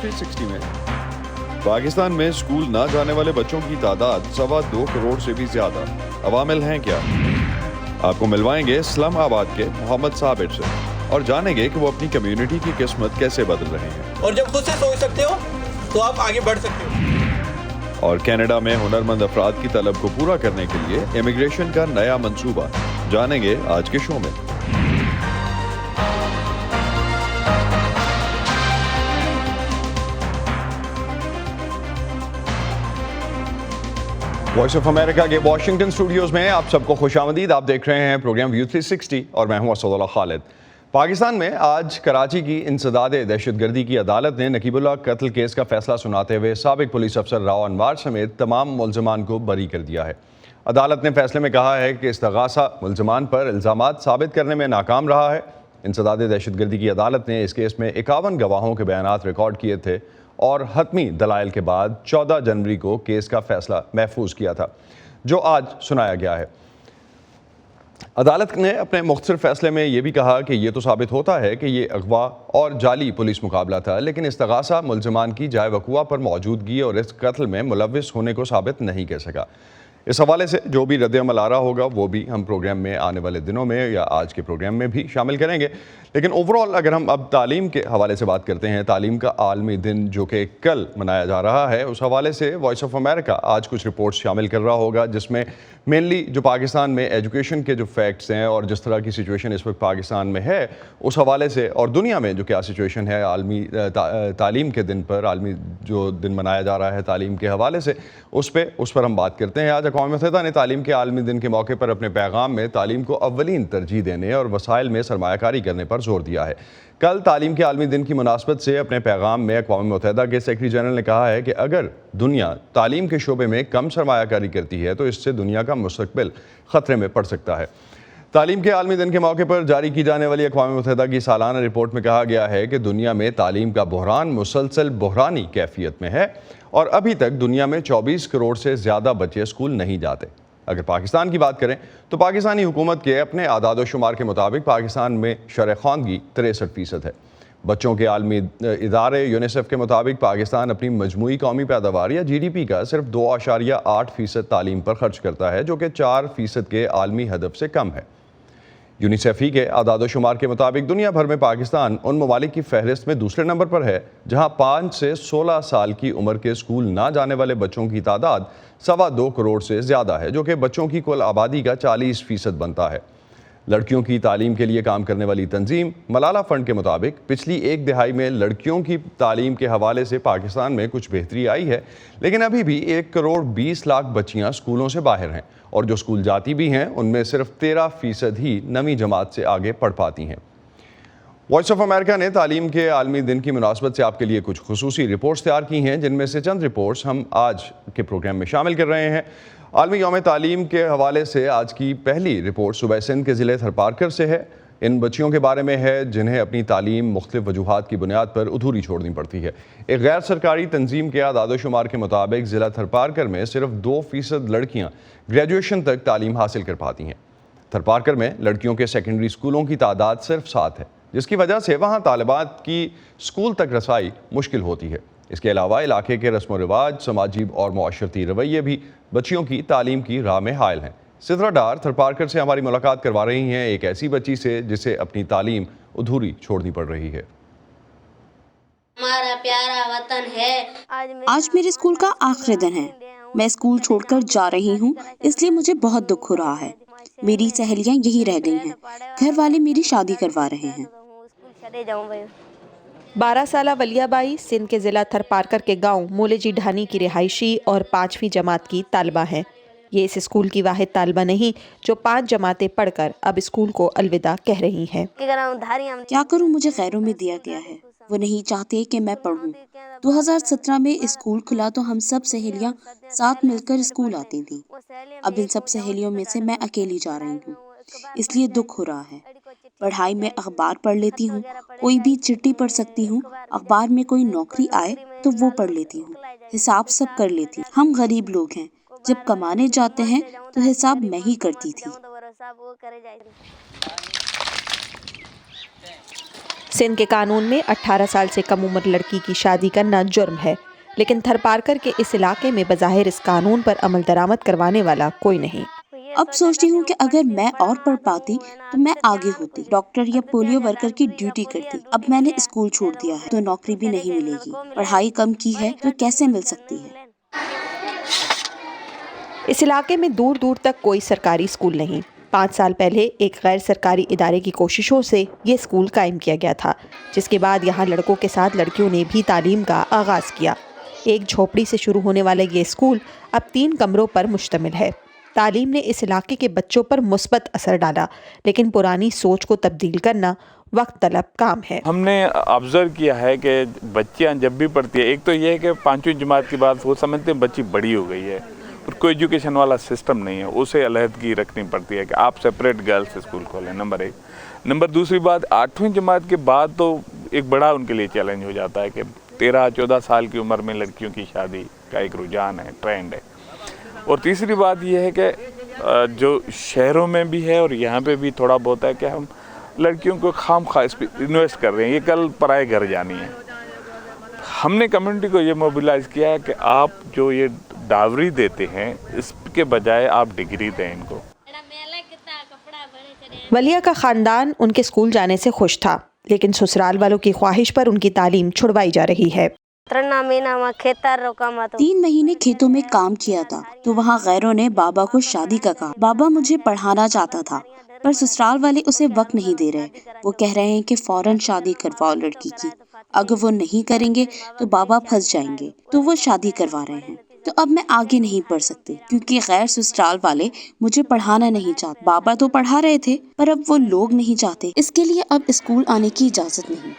360 में पाकिस्तान में स्कूल ना जाने वाले बच्चों की तादाद 2.25 करोड़ से भी ज्यादा। अवामिल हैं क्या? आपको मिलवाएंगे इस्लामाबाद के मोहम्मद साबिर से और जानेंगे कि वो अपनी कम्युनिटी की किस्मत कैसे बदल रहे हैं। और जब खुद से सोच सकते हो तो आप आगे बढ़ सकते हो। और कनाडा में हुनरमंद अफराद की तलब को पूरा करने के लिए इमिग्रेशन का नया मंसूबा जानेंगे आज के शो में। वॉइस ऑफ अमेरिका के वॉशिंगटन स्टूडियोज में आप सबको खुशामदीद। आप देख रहे हैं प्रोग्राम व्यू 360 और मैं हूं असदुल्लाह खालिद। पाकिस्तान में आज कराची की इंसदाद दहशतगर्दी की अदालत ने नकीबुल्लाह कत्ल केस का फैसला सुनाते हुए साबिक पुलिस अफसर राव अनवार समेत तमाम मुल्ज़िमान को बरी कर दिया है। अदालत ने फैसले में कहा है कि इस्तगासा मुल्ज़िमान पर इल्ज़ामात साबित करने में नाकाम रहा है। इंसदाद दहशतगर्दी की अदालत ने इस केस में 51 गवाहों के बयानात रिकॉर्ड किए थे और हतमी दलाइल के बाद 14 जनवरी को केस का फैसला महफूज किया था, जो आज सुनाया गया है। अदालत ने अपने मुख्तसर फैसले में ये भी कहा कि ये तो साबित होता है कि ये अगवा और जाली पुलिस मुकाबला था, लेकिन इस्तगासा मुल्ज़िमान की जाए वक़ुआ पर मौजूदगी और इस कत्ल में मुलव्विस होने को साबित नहीं कर सका। इस हवाले से जो भी रद्द-ए-अमल आ रहा होगा वो भी हम प्रोग्राम में आने वाले दिनों में या आज के प्रोग्राम में भी शामिल करेंगे। लेकिन ओवरऑल अगर हम अब तालीम के हवाले से बात करते हैं, तालीम का आलमी दिन जो कि कल मनाया जा रहा है, उस हवाले से वॉइस ऑफ अमेरिका आज कुछ रिपोर्ट्स शामिल कर रहा होगा, जिसमें मेनली जो पाकिस्तान में एजुकेशन के जो फैक्ट्स हैं और जिस तरह की सिचुएशन इस वक्त पाकिस्तान में है उस हवाले से, और दुनिया में जो क्या सिचुएशन है आलमी तालीम के दिन पर, आलमी जो दिन मनाया जा रहा है तालीम के हवाले से, उस पर हम बात करते हैं। आज अक़वाम मुत्तहिदा ने तालीम के आलमी दिन के मौके पर अपने पैगाम में तालीम को अव्वलीन तरजीह देने और वसाइल में सरमायाकारी करने पर जोर दिया है। कल तालीम के आलमी दिन की मुनासबत से अपने पैगाम में अक़वाम मुत्तहिदा के सेक्रेटरी जनरल ने कहा है कि अगर दुनिया तालीम के शोबे में कम सरमायाकारी करती है तो इससे दुनिया का मुस्तक़बिल ख़तरे में पड़ सकता है। तालीम के आलमी दिन के मौके पर जारी की जाने वाली अक़वाम मुत्तहिदा की सालाना रिपोर्ट में कहा गया है कि दुनिया में तालीम का बहरान मुसलसल बहरानी कैफियत में है और अभी तक दुनिया में 24 करोड़ से ज़्यादा बच्चे स्कूल नहीं जाते। अगर पाकिस्तान की बात करें तो पाकिस्तानी हुकूमत के अपने आदाद व शुमार के मुताबिक पाकिस्तान में शरह ख़वानगी 63% है। बच्चों के आलमी इदारे यूनिसेफ के मुताबिक पाकिस्तान अपनी मजमूई कौमी पैदावार या GDP का सिर्फ 2.8% तालीम पर खर्च करता है, जो कि 4% के आलमी हदफ से कम है। यूनिसेफी के आदाद व शुमार के मुताबिक दुनिया भर में पाकिस्तान उन ममालिक की फहरिस्त में दूसरे नंबर पर है जहाँ 5 से 16 साल की उम्र के स्कूल ना जाने वाले बच्चों की तादाद 2.25 करोड़ से ज़्यादा है, जो कि बच्चों की कुल आबादी का 40% बनता है। लड़कियों की तालीम के लिए काम करने वाली तंजीम मलाला फ़ंड के मुताबिक पिछली एक दिहाई में लड़कियों की तालीम के हवाले से पाकिस्तान में कुछ बेहतरी आई है, लेकिन अभी भी 1 करोड़ 20 लाख बच्चियां स्कूलों से बाहर हैं और जो स्कूल जाती भी हैं उनमें सिर्फ 13% ही नवीं जमात से आगे पढ़ पाती हैं। वॉइस ऑफ अमेरिका ने तालीम के आलमी दिन की मुनासबत से आपके लिए कुछ खुसूसी रिपोर्ट्स तैयार की हैं, जिनमें से चंद रिपोर्ट्स हम आज के प्रोग्राम में शामिल कर रहे हैं। आलमी यौम तालीम के हवाले से आज की पहली रिपोर्ट सूबा सिंध के ज़िले थरपारकर से है। इन बच्चियों के बारे में है जिन्हें अपनी तालीम मुख्तलिफ वजूहात की बुनियाद पर अधूरी छोड़नी पड़ती है। एक गैर सरकारी तंजीम के आदाद शुमार के मुताबिक ज़िला थरपारकर में सिर्फ 2% लड़कियाँ ग्रेजुएशन तक तालीम हासिल कर पाती हैं। थरपारकर में लड़कियों के सेकेंडरी स्कूलों की तादाद सिर्फ 7 है, जिसकी वजह से वहाँ तालिबात की स्कूल तक रसाई मुश्किल होती है। इसके अलावा इलाके के रस्म व रिवाज, समाजी और मुआशरती रवैये भी बच्चियों की तालीम की राह में हायल हैं। सिद्रा डार थरपारकर से हमारी मुलाकात करवा रही हैं एक ऐसी बच्ची से जिसे अपनी तालीम अधूरी छोड़नी पड़ रही है। हमारा प्यारा वतन है। आज मेरे स्कूल का आखिरी दिन है। मैं स्कूल छोड़कर जा रही हूँ, इसलिए मुझे बहुत दुख हो रहा है। मेरी सहेलियाँ यही रह गई हैं। घर वाले मेरी शादी करवा रहे हैं। 12 साला वलियाबाई सिंध के ज़िला थरपारकर के गांव मोलेजी ढानी की रिहायशी और 5वीं जमात की तालबा है। ये इस स्कूल की वाहिद तालबा नहीं जो 5 जमातें पढ़कर अब स्कूल को अलविदा कह रही हैं। क्या करूं, मुझे गैरों में दिया गया है। वो नहीं चाहते कि मैं पढ़ूं। 2017 में स्कूल खुला तो हम सब सहेलियां साथ मिलकर स्कूल आती थीं। अब इन सब सहेलियों में से मैं अकेली जा रही हूँ, इसलिए दुख हो रहा है। पढ़ाई में अखबार पढ़ लेती हूँ, कोई भी चिट्ठी पढ़ सकती हूँ। अखबार में कोई नौकरी आए तो वो पढ़ लेती हूँ। हिसाब सब कर लेती हूँ। हम गरीब लोग हैं, जब कमाने जाते हैं तो हिसाब मैं ही करती थी। सिंध के कानून में 18 साल से कम उम्र लड़की की शादी करना जुर्म है, लेकिन थरपारकर के इस इलाके में बज़ाहिर इस कानून पर अमल दरामद करवाने वाला कोई नहीं। अब सोचती हूँ कि अगर मैं और पढ़ पाती तो मैं आगे होती, डॉक्टर या पोलियो वर्कर की ड्यूटी करती। अब मैंने स्कूल छोड़ दिया है तो नौकरी भी नहीं मिलेगी, पढ़ाई कम की है तो कैसे मिल सकती है। इस इलाके में दूर दूर तक कोई सरकारी स्कूल नहीं। 5 साल पहले एक गैर सरकारी इदारे की कोशिशों से ये स्कूल कायम किया गया था, जिसके बाद यहाँ लड़कों के साथ लड़कियों ने भी तालीम का आगाज़ किया। एक झोपड़ी से शुरू होने वाला ये स्कूल अब 3 कमरों पर मुश्तमिल है। तालीम ने इस इलाके के बच्चों पर मुस्बत असर डाला, लेकिन पुरानी सोच को तब्दील करना वक्त तलब काम है। हमने ऑब्जर्व किया है कि बच्चियाँ जब भी पढ़ती है, एक तो ये है कि 5वीं जमात के बाद वो समझते हैं बच्ची बड़ी हो गई है और कोई एजुकेशन वाला सिस्टम नहीं है, उसे अलहदगी रखनी पड़ती है कि आप सेपरेट गर्ल्स स्कूल खोलें, नंबर 1। नंबर दूसरी बात, 8वीं जमात के बाद तो एक बड़ा उनके लिए चैलेंज हो जाता है कि 13-14 साल की उम्र में लड़कियों की शादी का एक रुझान है, ट्रेंड है। और तीसरी बात यह है कि जो शहरों में भी है और यहाँ पे भी थोड़ा बहुत है कि हम लड़कियों को खामखा इस पर इन्वेस्ट कर रहे हैं, ये कल पराए घर जानी है। हमने कम्युनिटी को ये मोबिलाइज़ किया है कि आप जो ये डावरी देते हैं इसके बजाय आप डिग्री दें इनको। वलिया का ख़ानदान उनके स्कूल जाने से खुश था, लेकिन ससुराल वालों की ख्वाहिश पर उनकी तालीम छुड़वाई जा रही है। 3 महीने खेतों में काम किया था तो वहाँ गैरों ने बाबा को शादी का कहा। बाबा मुझे पढ़ाना चाहता था पर ससुराल वाले उसे वक्त नहीं दे रहे। वो कह रहे हैं कि फौरन शादी करवाओ लड़की की, अगर वो नहीं करेंगे तो बाबा फंस जाएंगे, तो वो शादी करवा रहे हैं। तो अब मैं आगे नहीं पढ़ सकती क्योंकि गैर ससुराल वाले मुझे पढ़ाना नहीं चाहते। बाबा तो पढ़ा रहे थे पर अब वो लोग नहीं चाहते, इसके लिए अब स्कूल आने की इजाजत नहीं।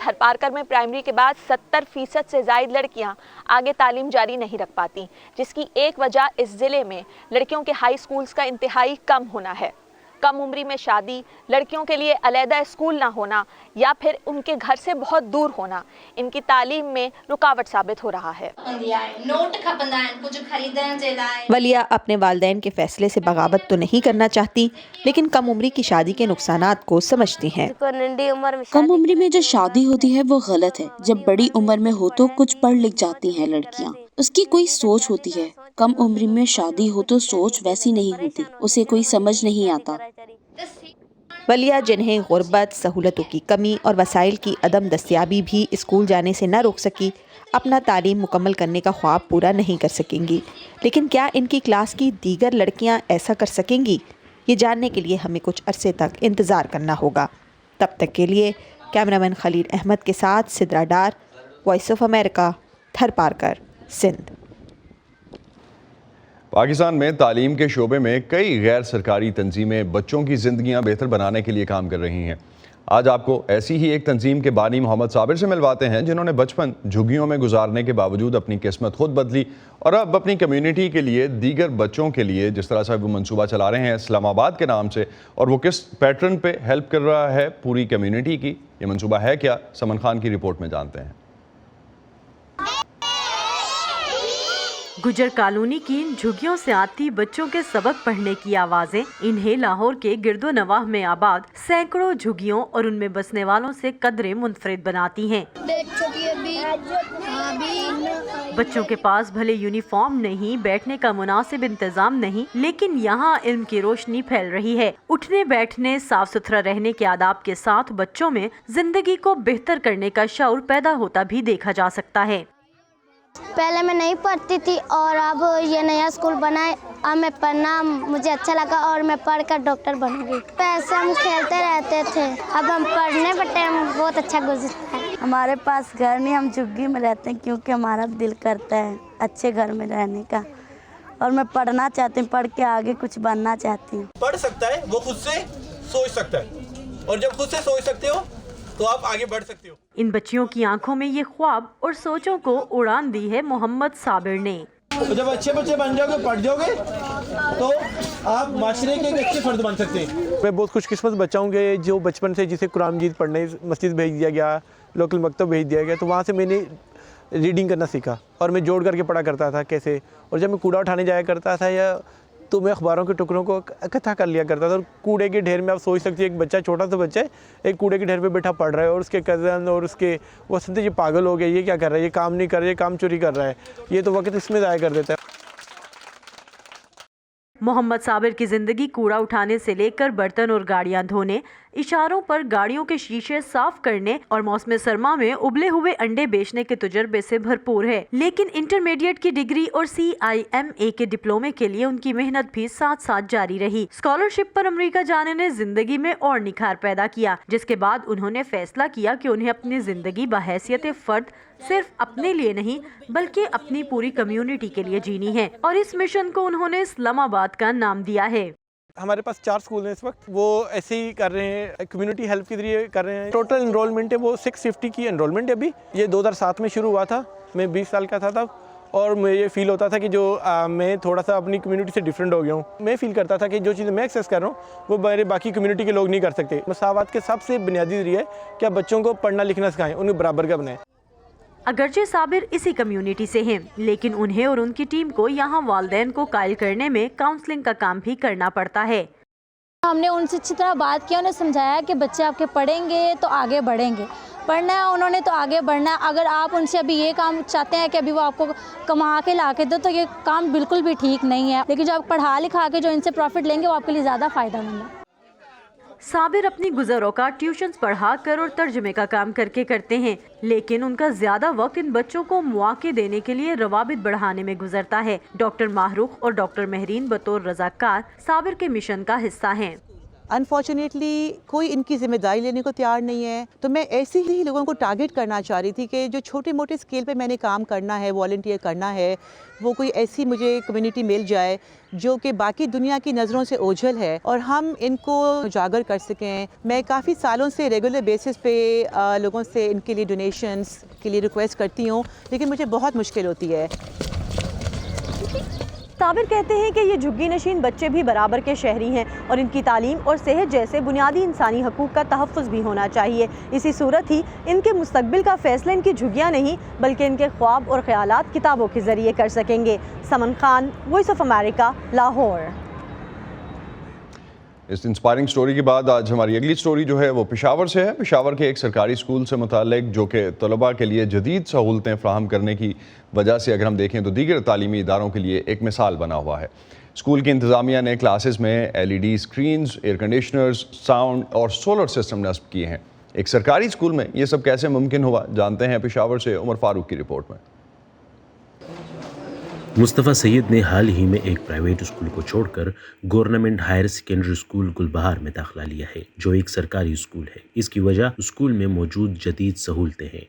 थरपारकर में प्राइमरी के बाद 70% से ज़ायद लड़कियां आगे तालीम जारी नहीं रख पाती, जिसकी एक वजह इस ज़िले में लड़कियों के हाई स्कूल्स का इंतहाई कम होना है। कम उम्री में शादी, लड़कियों के लिए अलहदा स्कूल ना होना या फिर उनके घर से बहुत दूर होना इनकी तालीम में रुकावट साबित हो रहा है। वलिया अपने वालिदैन के फैसले से बगावत तो नहीं करना चाहती, लेकिन कम उम्री की शादी के नुकसानात को समझती हैं। कम उम्र में जो शादी होती है वो गलत है। जब बड़ी उम्र में हो तो कुछ पढ़ लिख जाती हैं लड़कियाँ, उसकी कोई सोच होती है। कम उम्र में शादी हो तो सोच वैसी नहीं होती, उसे कोई समझ नहीं आता। वलिया जिन्हें गुर्बत, सहूलतों की कमी और वसाइल की अदम दस्तियाबी भी स्कूल जाने से न रोक सकी, अपना तालीम मुकम्मल करने का ख्वाब पूरा नहीं कर सकेंगी। लेकिन क्या इनकी क्लास की दीगर लड़कियां ऐसा कर सकेंगी? ये जानने के लिए हमें कुछ अरसे तक इंतज़ार करना होगा। तब तक के लिए कैमरामैन खलील अहमद के साथ Sidra Dar, Voice of America, Tharparkar, Sindh. Pakistan में तालीम के शोबे में कई गैर सरकारी तंजीमें बच्चों की ज़िंदगियां बेहतर बनाने के लिए काम कर रही हैं। आज आपको ऐसी ही एक तंजीम के बानी मोहम्मद साबिर से मिलवाते हैं, जिन्होंने बचपन झुग्गियों में गुजारने के बावजूद अपनी किस्मत खुद बदली और अब अपनी कम्युनिटी के लिए, दीगर बच्चों के लिए जिस तरह से वो मंसूबा चला रहे हैं इस्लामाबाद के नाम से, और वो किस पैटर्न पे हेल्प कर रहा है पूरी कम्युनिटी की। ये मंसूबा है क्या, समन खान की रिपोर्ट में जानते हैं। गुजर कॉलोनी की इन झुग्गियों से आती बच्चों के सबक पढ़ने की आवाजें इन्हें लाहौर के गिरदो नवाह में आबाद सैकड़ों झुग्गियों और उनमें बसने वालों से कदरे मुनफरिद बनाती हैं। बच्चों के पास भले यूनिफॉर्म नहीं, बैठने का मुनासिब इंतजाम नहीं, लेकिन यहाँ इल्म की रोशनी फैल रही है। उठने बैठने, साफ सुथरा रहने के आदाब के साथ बच्चों में जिंदगी को बेहतर करने का शऊर पैदा होता भी देखा जा सकता है। पहले मैं नहीं पढ़ती थी और अब ये नया स्कूल बना है, अब मैं पढ़ना मुझे अच्छा लगा और मैं पढ़कर डॉक्टर बनूंगी। पैसे हम खेलते रहते थे, अब हम पढ़ने पर टाइम बहुत अच्छा गुजरता है। हमारे पास घर नहीं, हम झुग्गी में रहते हैं क्योंकि हमारा दिल करता है अच्छे घर में रहने का और मैं पढ़ना चाहती हूँ, पढ़ के आगे कुछ बनना चाहती हूँ। पढ़ सकता है वो खुद से सोच सकता है और जब खुद से सोच सकते हो तो आप आगे बढ़ सकते हो। इन बच्चियों की आंखों में ये ख्वाब और सोचों को उड़ान दी है मोहम्मद साबिर ने। तो जब अच्छे बच्चे बन जाओगे, पढ़ जाओगे तो आप माशरे के एक अच्छे फर्द बन सकते हैं। मैं बहुत खुशकिस्मत बच्चा हूँ कि जो बचपन से जिसे कुरान मजीद पढ़ने मस्जिद भेज दिया गया, लोकल मकतब भेज दिया गया, तो वहाँ से मैंने रीडिंग करना सीखा और मैं जोड़ करके पढ़ा करता था कैसे। और जब मैं कूड़ा उठाने जाया करता था या तो मैं अखबारों के टुकड़ों को इकट्ठा कर लिया करता था और कूड़े के ढेर में आप सोच सकती है एक बच्चा, छोटा सा बच्चा है, एक कूड़े के ढेर पे बैठा पढ़ रहा है और उसके कज़न और उसके वो समझते ये पागल हो गया, ये क्या कर रहा है, ये काम नहीं कर रहा है, ये काम चोरी कर रहा है, ये तो वक्त इसमें ज़ाया कर देता है। मोहम्मद साबिर की जिंदगी कूड़ा उठाने से लेकर बर्तन और गाड़ियां धोने, इशारों पर गाड़ियों के शीशे साफ करने और मौसम सरमा में उबले हुए अंडे बेचने के तजुर्बे से भरपूर है। लेकिन इंटरमीडिएट की डिग्री और CIMA के डिप्लोमे के लिए उनकी मेहनत भी साथ साथ जारी रही। स्कॉलरशिप पर अमेरिका जाने ने जिंदगी में और निखार पैदा किया, जिसके बाद उन्होंने फैसला किया कि उन्हें अपनी जिंदगी बहैसियत फर्द सिर्फ अपने लिए नहीं बल्कि अपनी पूरी कम्युनिटी के लिए जीनी है, और इस मिशन को उन्होंने इस्लामाबाद का नाम दिया है। हमारे पास 4 स्कूल हैं इस वक्त, वो ऐसे ही कर रहे हैं, कम्युनिटी हेल्प के जरिए कर रहे हैं। टोटल इनरोलमेंट है वो 650 की इनरोलमेंट है अभी। ये 2007 में शुरू हुआ था, मैं 20 साल का था तब, और मुझे ये फील होता था कि जो मैं थोड़ा सा अपनी कम्युनिटी से डिफरेंट हो गया हूँ। मैं फील करता था कि जो चीज़ें मैं एक्सेस कर रहा हूँ वो मेरे बाकी कम्युनिटी के लोग नहीं कर सकते। मसावत के सबसे बुनियादी जरिए है कि आप बच्चों को पढ़ना लिखना सिखाएं, उन्हें बराबर का बनाएं। अगरचे साबिर इसी कम्युनिटी से हैं, लेकिन उन्हें और उनकी टीम को यहाँ वालिदैन को कायल करने में काउंसलिंग का काम भी करना पड़ता है। हमने उनसे अच्छी तरह बात किया, उन्हें समझाया कि बच्चे आपके पढ़ेंगे तो आगे बढ़ेंगे, पढ़ना है उन्होंने तो आगे बढ़ना है। अगर आप उनसे अभी ये काम चाहते हैं कि अभी वो आपको कमा के ला के दो, तो ये काम बिल्कुल भी ठीक नहीं है। लेकिन जो आप पढ़ा लिखा के जो इनसे प्रॉफिट लेंगे वो आपके लिए ज़्यादा फ़ायदेमंद है। साबिर अपनी गुज़र औक़ात ट्यूशन्स पढ़ा कर और तर्जमे का काम करके करते हैं, लेकिन उनका ज्यादा वक्त इन बच्चों को मौके देने के लिए रवाबित बढ़ाने में गुजरता है। डॉक्टर माहरूख और डॉक्टर महरीन बतौर रज़ाकार साबिर के मिशन का हिस्सा हैं। अनफॉर्चुनेटली कोई इनकी जिम्मेदारी लेने को तैयार नहीं है, तो मैं ऐसे ही लोगों को टारगेट करना चाह रही थी कि जो छोटे मोटे स्केल पे मैंने काम करना है, वॉलंटियर करना है, वो कोई ऐसी मुझे कम्युनिटी मिल जाए जो कि बाकी दुनिया की नज़रों से ओझल है और हम इनको उजागर कर सकें। मैं काफ़ी सालों से रेगुलर बेसिस पे लोगों से इनके लिए डोनेशंस के लिए रिक्वेस्ट करती हूँ, लेकिन मुझे बहुत मुश्किल होती है। साबिर कहते हैं कि ये झुग्गी नशीन बच्चे भी बराबर के शहरी हैं और इनकी तालीम और सेहत जैसे बुनियादी इंसानी हकूक़ का तहफ़्फ़ुज़ भी होना चाहिए। इसी सूरत ही इनके मुस्तकबिल का फ़ैसला इनकी झुग्गियाँ नहीं बल्कि इनके ख्वाब और ख़यालात किताबों के ज़रिए कर सकेंगे। Saman Khan, Voice of America, Lahore. इस इंस्पायरिंग स्टोरी के बाद आज हमारी अगली स्टोरी जो है वो पेशावर से है। पेशावर के एक सरकारी स्कूल से मुताल्लिक जो कि तलबा के लिए जदीद सहूलतें फ़राहम करने की वजह से अगर हम देखें तो दीगर तालीमी इदारों के लिए एक मिसाल बना हुआ है। स्कूल की इंतज़ामिया ने क्लासेस में LED screens, air conditioners, sound और सोलर सिस्टम नस्ब किए हैं। एक सरकारी स्कूल में ये सब कैसे मुमकिन हुआ, जानते हैं पेशावर से उमर फारूक की रिपोर्ट में। मुस्तफ़ा सैयद ने हाल ही में एक प्राइवेट स्कूल को छोड़कर गवर्नमेंट हायर सेकेंडरी स्कूल गुलबहार में दाखिला लिया है, जो एक सरकारी स्कूल है। इसकी वजह स्कूल में मौजूद जदीद सहूलतें हैं।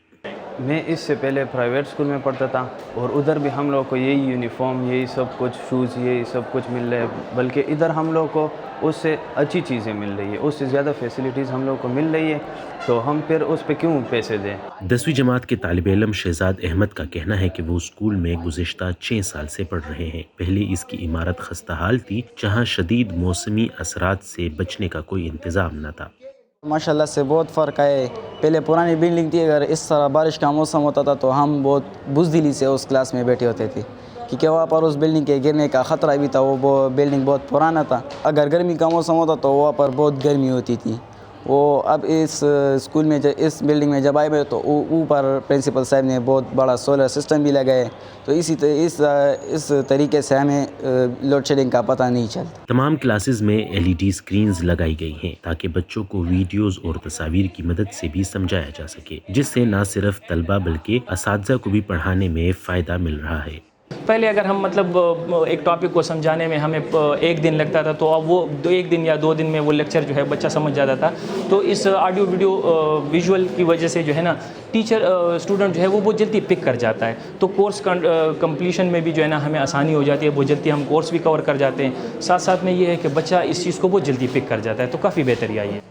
मैं इससे पहले प्राइवेट स्कूल में पढ़ता था और उधर भी हम लोग को यही यूनिफॉर्म, यही सब कुछ, शूज़, यही सब कुछ मिल रहा है, बल्कि इधर हम लोग को उससे अच्छी चीज़ें मिल रही है, उससे ज़्यादा फैसिलिटीज़ हम लोग को मिल रही है, तो हम फिर उस पर क्यों पैसे दें। 10वीं जमात के तालिब इल्म शहजाद अहमद का कहना है कि वो स्कूल में गुज़िश्ता 6 साल से पढ़ रहे हैं। पहले इसकी इमारत खस्ता हाल थी, जहाँ शदीद मौसमी असरात से बचने का कोई इंतज़ाम न था। माशाल्लाह से बहुत फ़र्क है। पहले पुरानी बिल्डिंग थी, अगर इस तरह बारिश का मौसम होता था तो हम बहुत बुज़दिली से उस क्लास में बैठे होते थे, क्योंकि वहाँ पर उस बिल्डिंग के गिरने का ख़तरा भी था। वो बिल्डिंग बहुत पुराना था, अगर गर्मी का मौसम होता तो वहाँ पर बहुत गर्मी होती थी। वो अब इस स्कूल में इस बिल्डिंग में जब आए तो ऊपर प्रिंसिपल साहब ने बहुत बड़ा सोलर सिस्टम भी लगाए, तो इस तरीके से हमें लोड शेडिंग का पता नहीं चलता। तमाम क्लासेस में LED स्क्रीन्स लगाई गई हैं ताकि बच्चों को वीडियोस और तस्वीर की मदद से भी समझाया जा सके, जिससे न सिर्फ तलबा बल्कि असातिज़ा को भी पढ़ाने में फ़ायदा मिल रहा है। पहले अगर हम एक टॉपिक को समझाने में हमें 1 दिन लगता था, तो अब वो 1 दिन या 2 दिन में वो लेक्चर जो है बच्चा समझ जाता था। तो इस ऑडियो वीडियो विजुअल की वजह से जो है ना, टीचर स्टूडेंट जो है वो बहुत जल्दी पिक कर जाता है, तो कोर्स कंप्लीशन में भी जो है ना हमें आसानी हो जाती है, बहुत जल्दी हम कोर्स भी कवर कर जाते हैं। साथ साथ में ये है कि बच्चा इस चीज़ को बहुत जल्दी पिक कर जाता है, तो काफ़ी बेहतरी आई है।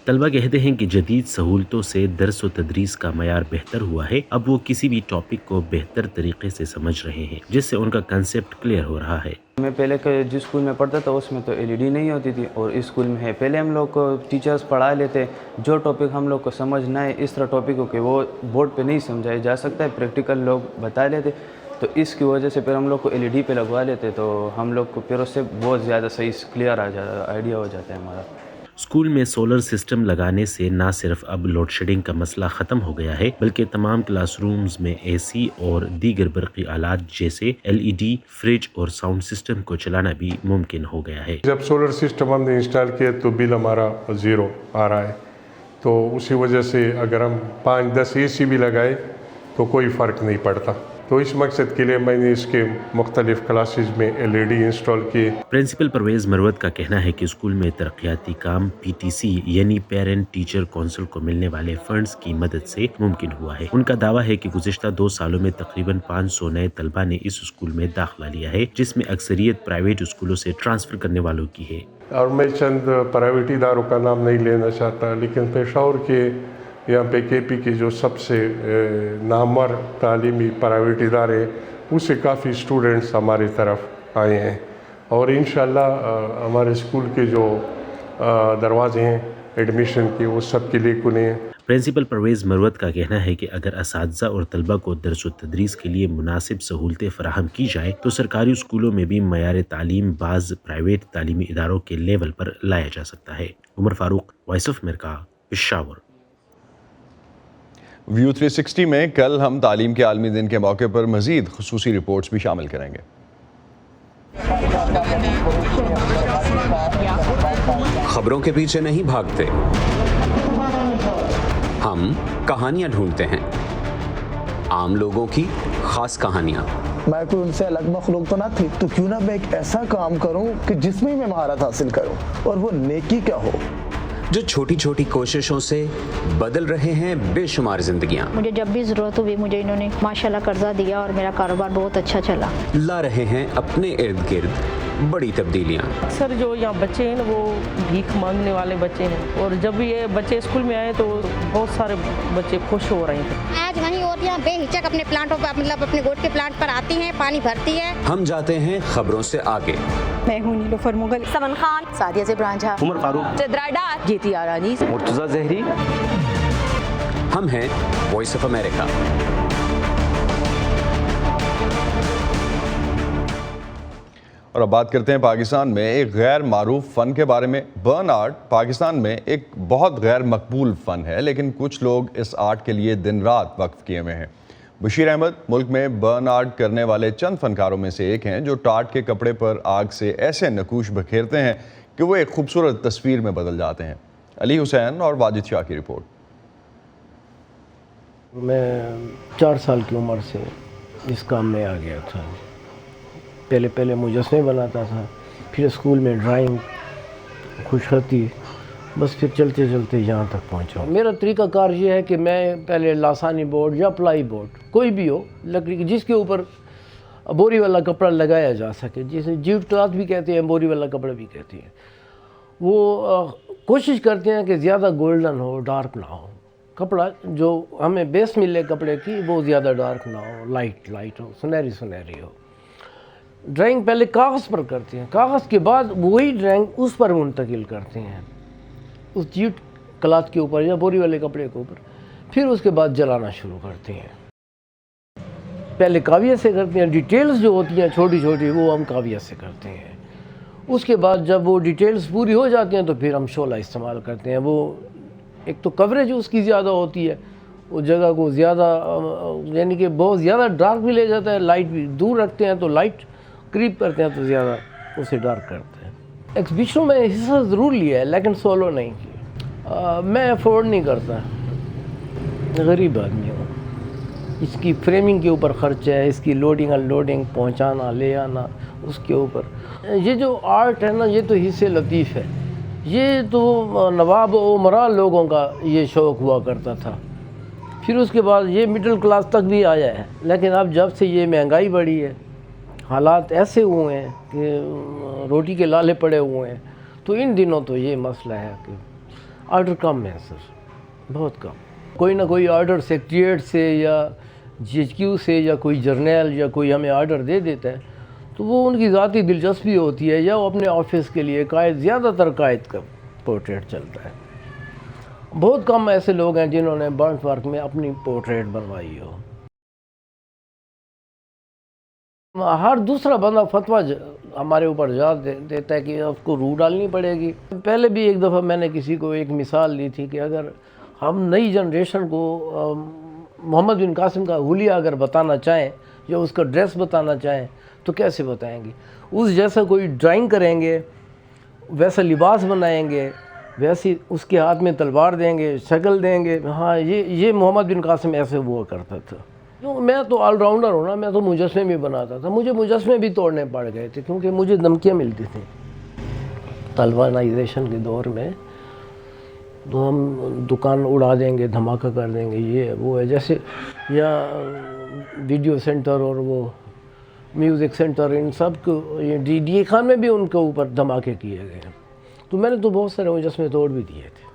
तलबा कहते हैं कि जदीद सहूलतों से दर्स व तदरीस का मयार बेहतर हुआ है। अब वो किसी भी टॉपिक को बेहतर तरीके से समझ रहे हैं, जिससे उनका कंसेप्ट क्लियर हो रहा है। मैं पहले जिस स्कूल में पढ़ता था उसमें तो LED नहीं होती थी, और इस स्कूल में है। पहले हम लोग को टीचर्स पढ़ा लेते, जो टॉपिक हम लोग को समझ ना है, इस तरह टॉपिकों के वो बोर्ड पे नहीं समझाया जा सकता है, प्रैक्टिकल लोग बता लेते, تو اس کی وجہ سے پھر ہم لوگ کو LED پہ لگوا لیتے تو ہم لوگ کو پھر اس سے بہت زیادہ صحیح کلیئر آئیڈیا ہو جاتا ہے ہمارا. اسکول میں سولر سسٹم لگانے سے نہ صرف اب لوڈ شیڈنگ کا مسئلہ ختم ہو گیا ہے بلکہ تمام کلاس رومز میں AC اور دیگر برقی آلات جیسے LED، فریج اور ساؤنڈ سسٹم کو چلانا بھی ممکن ہو گیا ہے. جب سولر سسٹم ہم نے انسٹال کیا تو بل ہمارا 0 آ رہا ہے، تو اسی وجہ سے اگر ہم 5-10 AC بھی لگائے تو کوئی فرق نہیں پڑتا. تو اس مقصد کے لیے میں نے اس کے مختلف کلاسز میں LED انسٹال کیے. پرنسپل پرویز مروت کا کہنا ہے کہ اسکول میں ترقیاتی کام PTC یعنی پیرنٹ ٹیچر کونسل کو ملنے والے فنڈز کی مدد سے ممکن ہوا ہے. ان کا دعویٰ ہے کہ گزشتہ 2 سالوں میں تقریباً 500 نئے طلبہ نے اس اسکول میں داخلہ لیا ہے، جس میں اکثریت پرائیویٹ اسکولوں سے ٹرانسفر کرنے والوں کی ہے. اور میں چند پرائیویٹ اداروں کا نام نہیں لینا چاہتا، لیکن پشاور کے یہاں پہ KP کے جو سب سے نامور تعلیمی پرائیویٹ ادارے اس سے کافی اسٹوڈنٹس ہماری طرف آئے ہیں، اور انشاءاللہ ہمارے اسکول کے جو دروازے ہیں ایڈمیشن کے وہ سب کے لیے کھلے ہیں. پرنسپل پرویز مروت کا کہنا ہے کہ اگر اساتذہ اور طلبہ کو درس و تدریس کے لیے مناسب سہولتیں فراہم کی جائیں تو سرکاری اسکولوں میں بھی معیار تعلیم بعض پرائیویٹ تعلیمی اداروں کے لیول پر لایا جا سکتا ہے. Umar Farooq, Voice of America, Peshawar. View 360 میں کل ہم تعلیم کے عالمی دن کے موقع پر مزید خصوصی رپورٹس بھی شامل کریں گے. خبروں کے پیچھے نہیں بھاگتے، ہم کہانیاں ڈھونڈتے ہیں، عام لوگوں کی خاص کہانیاں. میں کوئی ان سے الگ مخلوق تو نہ تھی، تو کیوں نہ میں ایک ایسا کام کروں کہ جس میں مہارت حاصل کروں، اور وہ نیکی کیا ہو، جو چھوٹی چھوٹی کوششوں سے بدل رہے ہیں بے شمار زندگیاں. مجھے جب بھی ضرورت ہوئی مجھے انہوں نے ماشاءاللہ قرضہ دیا اور میرا کاروبار بہت اچھا چلا. لا رہے ہیں اپنے ارد گرد بڑی تبدیلیاں. اکثر جو یہاں بچے ہیں وہ بھیک مانگنے والے بچے ہیں، اور جب یہ بچے اسکول میں آئے تو بہت سارے بچے خوش ہو رہے ہیں. آج وہیں عورتیں بے ہچک اپنے پلانٹوں پر مطلب اپنے گوٹ کے پلانٹ پر آتی ہیں، پانی بھرتی ہے. ہم جاتے ہیں خبروں سے آگے. میں ہوں نیلوفر مغل، سمن خان، سعدیہ زبران جھا، عمر فاروق، چترا ڈار، جیتی آرانی، مرتضیٰ زہری. ہم ہیں وائس آف امریکہ. اور اب بات کرتے ہیں پاکستان میں ایک غیر معروف فن کے بارے میں. برن آرٹ پاکستان میں ایک بہت غیر مقبول فن ہے، لیکن کچھ لوگ اس آرٹ کے لیے دن رات وقف کیے ہوئے ہیں. بشیر احمد ملک میں برن آرٹ کرنے والے چند فنکاروں میں سے ایک ہیں جو ٹاٹ کے کپڑے پر آگ سے ایسے نقوش بکھیرتے ہیں کہ وہ ایک خوبصورت تصویر میں بدل جاتے ہیں. علی حسین اور واجد شاہ کی رپورٹ. میں 4 سال کی عمر سے اس کام میں آ گیا تھا. پہلے مجسمے بناتا تھا، پھر اسکول میں ڈرائنگ، خوشخطی، بس پھر چلتے چلتے یہاں تک پہنچا. میرا طریقہ کار یہ ہے کہ میں پہلے لاسانی بورڈ یا پلائی بورڈ کوئی بھی ہو لکڑی کی جس کے اوپر بوری والا کپڑا لگایا جا سکے، جسے جیوٹ کلاتھ بھی کہتے ہیں، بوری والا کپڑا بھی کہتے ہیں، وہ کوشش کرتے ہیں کہ زیادہ گولڈن ہو، ڈارک نہ ہو. کپڑا جو ہمیں بیس ملے کپڑے کی وہ زیادہ ڈارک نہ ہو، لائٹ ہو، سنہری ہو. ڈرائنگ پہلے کاغذ پر کرتے ہیں، کاغذ کے بعد وہی ڈرائنگ اس پر منتقل کرتے ہیں، اس جیوٹ کلاتھ کے اوپر یا بوری والے کپڑے کے اوپر. پھر اس کے بعد جلانا شروع کرتے ہیں. پہلے کاویہ سے کرتے ہیں، ڈیٹیلز جو ہوتی ہیں چھوٹی چھوٹی وہ ہم کاویہ سے کرتے ہیں. اس کے بعد جب وہ ڈیٹیلز پوری ہو جاتی ہیں تو پھر ہم شعلہ استعمال کرتے ہیں. وہ ایک تو کوریج اس کی زیادہ ہوتی ہے، وہ جگہ کو زیادہ یعنی کہ بہت زیادہ ڈارک بھی لے جاتا ہے، لائٹ بھی دور رکھتے ہیں تو لائٹ قریب کرتے ہیں تو زیادہ اسے ڈارک کرتے ہیں. ایگزیبیشنوں میں حصہ ضرور لیا ہے لیکن سولو نہیں کیا. میں افورڈ نہیں کرتا، غریب آدمی ہوں. اس کی فریمنگ کے اوپر خرچ ہے، اس کی لوڈنگ ان لوڈنگ، پہنچانا لے آنا، اس کے اوپر. یہ جو آرٹ ہے نا یہ تو حصے لطیف ہے. یہ تو نواب و امراء لوگوں کا یہ شوق ہوا کرتا تھا. پھر اس کے بعد یہ مڈل کلاس تک بھی آیا ہے، لیکن اب جب سے یہ مہنگائی بڑھی ہے، حالات ایسے ہوئے ہیں کہ روٹی کے لالے پڑے ہوئے ہیں، تو ان دنوں تو یہ مسئلہ ہے کہ آرڈر کم ہے سر، بہت کم. کوئی نہ کوئی آرڈر سیکریٹریٹ سے یا GHQ سے یا کوئی جرنیل یا کوئی ہمیں آرڈر دے دیتا ہے تو وہ ان کی ذاتی دلچسپی ہوتی ہے، یا وہ اپنے آفس کے لیے زیادہ تر قائد کا پورٹریٹ چلتا ہے. بہت کم ایسے لوگ ہیں جنہوں نے برنٹ ورک میں اپنی پورٹریٹ بنوائی ہو. हर दूसरा बंदा फतवा हमारे ऊपर जा देता है कि उसको रूह डालनी पड़ेगी। पहले भी एक दफ़ा मैंने किसी को एक मिसाल दी थी कि अगर हम नई जनरेशन को मोहम्मद बिन कासिम का हुलिया अगर बताना चाहें या उसका ड्रेस बताना चाहें तो कैसे बताएंगे। उस जैसा कोई ड्राइंग करेंगे, वैसा लिबास बनाएंगे, वैसी उसके हाथ में तलवार देंगे, शक्ल देंगे, हाँ ये मोहम्मद बिन कासिम ऐसे हुआ करता था। तो मैं तो ऑलराउंडर हूँ ना, मैं तो मुजस्मे भी बनाता था, मुझे मुजस्मे भी तोड़ने पड़ गए थे क्योंकि मुझे धमकियाँ मिलती थी। तालिबानाइजेशन के दौर में तो हम दुकान उड़ा देंगे, धमाका कर देंगे, ये वो है। जैसे यहाँ वीडियो सेंटर और वो म्यूज़िक सेंटर, इन सब को ये DDA खान में भी उनके ऊपर धमाके किए गए हैं। तो मैंने तो बहुत सारे मुजस्मे तोड़ भी दिए थे।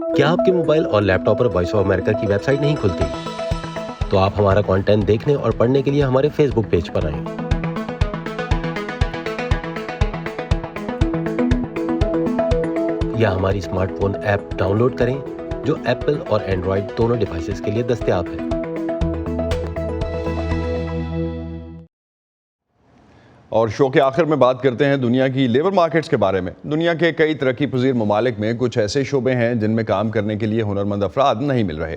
क्या आपके मोबाइल और लैपटॉप पर वॉइस ऑफ अमेरिका की वेबसाइट नहीं खुलती? तो आप हमारा कंटेंट देखने और पढ़ने के लिए हमारे फेसबुक पेज पर आएं। या हमारी स्मार्टफोन ऐप डाउनलोड करें जो एप्पल और एंड्रॉयड दोनों डिवाइसेस के लिए दस्तयाब है। और शो के आखिर में बात करते हैं दुनिया की लेबर मार्केट्स के बारे में। दुनिया के कई तरक्की पजीर ममालिक में कुछ ऐसे शोबे हैं जिनमें काम करने के लिए हुनरमंद अफराद नहीं मिल रहे।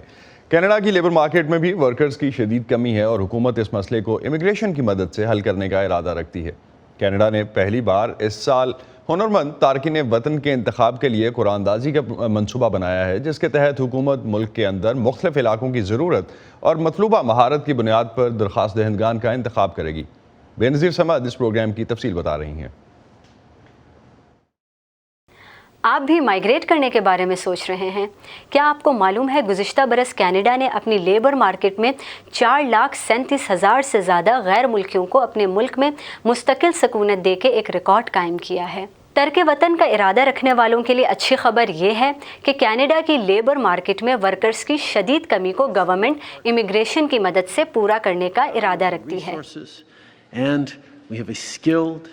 कनाडा की लेबर मार्केट में भी वर्कर्स की शदीद कमी है और हुकूमत इस मसले को इमिग्रेशन की मदद से हल करने का इरादा रखती है। कनाडा ने पहली बार इस साल हुनरमंद तारकिन वतन के इंतखाब के लिए कुरानदाजी का मनसूबा बनाया है, जिसके तहत हुकूमत मुल्क के अंदर मुख्तलिफ इलाकों की ज़रूरत और मतलूबा महारत की बुनियाद पर दरख्वास्त दहंदगान का इंतखाब करेगी। बेनज़ीर समद इस प्रोग्राम की तफसील बता रही हैं। आप भी माइग्रेट करने के बारे में सोच रहे हैं? क्या आपको मालूम है गुज़िश्ता बरस कनाडा ने अपनी लेबर मार्केट में 4,37,000 से ज़्यादा गैर मुल्कियों को अपने मुल्क में मुस्तकिल सकूनत दे के एक रिकॉर्ड कायम किया है। तर्क वतन का इरादा रखने वालों के लिए अच्छी खबर ये है कि कनाडा की लेबर मार्केट में वर्कर्स की शदीद कमी को गवर्नमेंट इमिग्रेशन की मदद से पूरा करने का इरादा रखती है। And we have a skilled,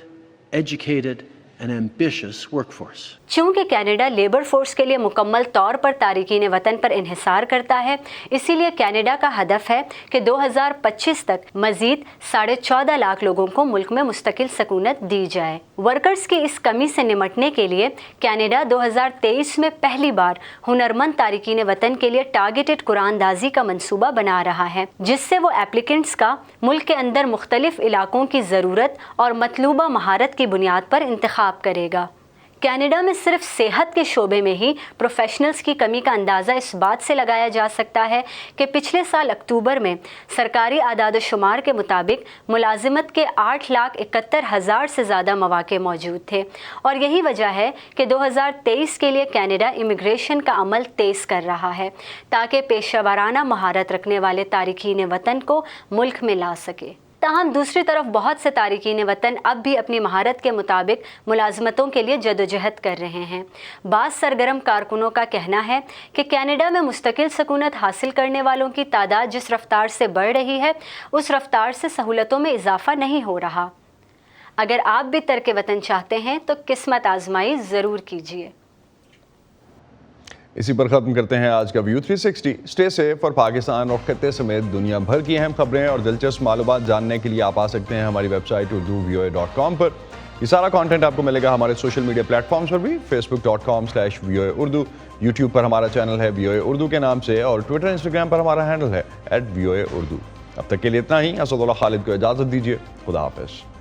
educated and ambitious workforce. चूँकि कनाडा लेबर फोर्स के लिए मुकम्मल तौर पर तारिकीन वतन पर इन्हिसार करता है, इसीलिए कनाडा का हदफ है कि 2025 तक मजीद 14.5 लाख लोगों को मुल्क में मुस्तकिल सकूनत दी जाए। वर्कर्स की इस कमी से निमटने के लिए कनाडा 2023 में पहली बार हुनरमंद तारिकीन वतन के लिए टारगेटेड कुरानदाजी का मंसूबा बना रहा है, जिससे वो एप्लीकेंट्स का मुल्क के अंदर मुख्तलिफ इलाकों की ज़रूरत और मतलूबा महारत की बुनियाद पर इंतखाब करेगा। कनाडा में सिर्फ सेहत के शोबे में ही प्रोफेशनल्स की कमी का अंदाज़ा इस बात से लगाया जा सकता है कि पिछले साल अक्टूबर में सरकारी आदाद शुमार के मुताबिक मुलाजिमत के 8,71,000 से ज़्यादा मौके मौजूद थे, और यही वजह है कि 2023 के लिए कनाडा इमिग्रेशन का अमल तेज़ कर रहा है ताकि पेशेवराना महारत रखने वाले तारिकीन वतन को मुल्क में ला सके। ताहम दूसरी तरफ बहुत से तारिकीन वतन अब भी अपनी महारत के मुताबिक मुलाजमतों के लिए जदोजहद कर रहे हैं। बाज़ सरगर्म कारकुनों का कहना है कि कनाडा में मुस्तकिल सकूनत हासिल करने वालों की तादाद जिस रफ्तार से बढ़ रही है, उस रफ्तार से सहूलतों में इजाफा नहीं हो रहा। अगर आप भी तर्क वतन चाहते हैं तो किस्मत आजमाई ज़रूर कीजिए। इसी पर ख़त्म करते हैं आज का व्यू 360। स्टे सेफ और पाकिस्तान और खत्ते समेत दुनिया भर की अहम खबरें और दिलचस्प मालूमात जानने के लिए आप आ सकते हैं हमारी वेबसाइट urduvoa.com पर। ये सारा कंटेंट आपको मिलेगा हमारे सोशल मीडिया प्लेटफॉर्म्स पर भी, facebook.com/VOA उर्दू, यूट्यूब पर हमारा चैनल है VOA उर्दू के नाम से, और ट्विटर इंस्टाग्राम पर हमारा हैंडल है @VOA उर्दू। अब तक के लिए इतना ही। असदुल्लाह खालिद को इजाज़त दीजिए। खुदा हाफिज़।